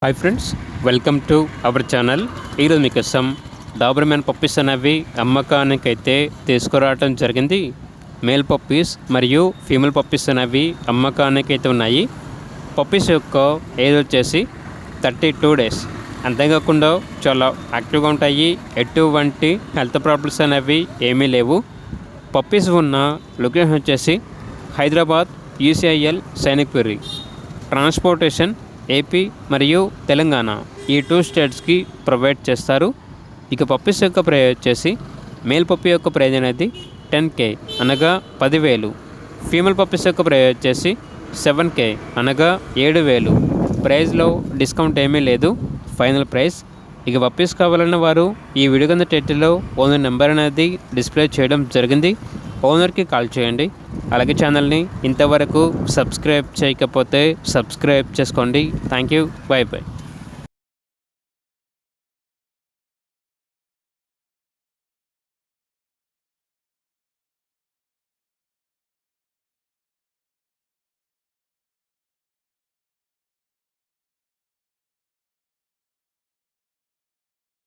Hi friends, welcome to our channel. ఈరోజు మీకోసం Doberman puppies అనేవి అమ్మకానికైతే తీసుకురావడం జరిగింది. మేల్ పప్పీస్ మరియు ఫీమేల్ పప్పీస్ అనేవి అమ్మకానికైతే ఉన్నాయి. పప్పీస్ యొక్క ఏజ్ వచ్చేసి 32 డేస్. అంతేకాకుండా చాలా యాక్టివ్గా ఉంటాయి. ఎటువంటి హెల్త్ ప్రాబ్లమ్స్ అనేవి ఏమీ లేవు. పప్పీస్ ఉన్న లొకేషన్ వచ్చేసి Hyderabad UCIL Sainikpuri. Transportation AP మరియు తెలంగాణ ఈ 2 స్టేట్స్కి ప్రొవైడ్ చేస్తారు. ఇక పప్పీస్ యొక్క ప్రైస్ వచ్చేసి మేల్ పప్పీ యొక్క ప్రైజ్ అనేది 10K అనగా 10,000. ఫీమేల్ పప్పీస్ యొక్క ప్రైజ్ వచ్చేసి 7K అనగా 7,000. ప్రైజ్లో డిస్కౌంట్ ఏమీ లేదు, ఫైనల్ ప్రైస్. ఇక పప్పీస్ కావాలన్న వారు ఈ వీడియో కింద టైటిల్లో ఓనర్ నెంబర్ అనేది డిస్ప్లే చేయడం జరిగింది. ఓనర్కి కాల్ చేయండి. అలాగే ఛానల్ని ఇంతవరకు సబ్స్క్రైబ్ చేయకపోతే సబ్స్క్రైబ్ చేసుకోండి. Thank you. By by.